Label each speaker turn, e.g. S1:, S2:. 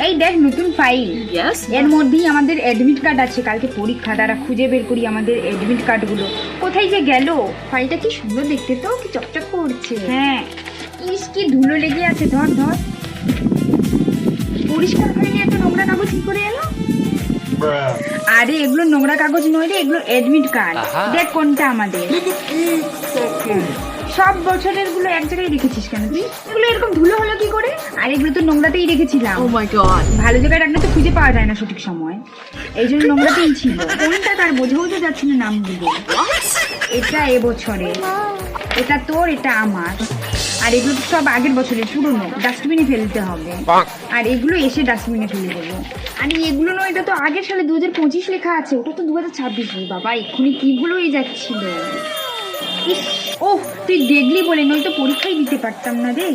S1: এই দেখ নতুন ফাইল। এর মধ্যেই আমাদের অ্যাডমিট কার্ড আছে, কালকে পরীক্ষা, দ্বারা খুঁজে বের করি আমাদের অ্যাডমিট কার্ডগুলো কোথায় যে গেল।
S2: ফাইলটা কি সুন্দর দেখতে, তো কি চকচক করছে।
S1: হ্যাঁ, ইস কি ধুলো লেগে আছে, ধর ধর। পরিষ্কার হয়নি, এত নোংরা কাগজ কি করে এলো? আরে এগুলো নোংরা কাগজ নয় রে, এগুলো অ্যাডমিট কার্ড। দেখ কোনটা আমাদের। সব বছরের গুলো এক জায়গায় রেখেছিস কেন তুই? এগুলো এরকম ধুলো হলো কি করে? আর এগুলো তো নোংরাতেই রেখেছিলাম।
S2: ও মাই গড,
S1: ভালো জায়গায় রাখলে তো খুঁজে পাওয়া যায় না সঠিক সময়, এই জন্য নোংরাতেই ছিল। কোনটা তার বোঝাও তো যাচ্ছে না নামগুলো। এটা এবছরে, এটা তোর, এটা আমার। আর এগুলো তো সব আগের বছরের পুরনো, ডাস্টবিনে ফেলতে হবে। আর এগুলো এসে ডাস্টবিনে ফেলে দেবো। আর এগুলো নয়, এটা তো আগের সালে 2025 লেখা আছে, ওটা তো 2026। বাবা এক্ষুনি কি ভুলোই যাচ্ছিল। ইস, ওহ তুই দেখলি বলে, নয়তো পরীক্ষাই দিতে পারতাম না রে।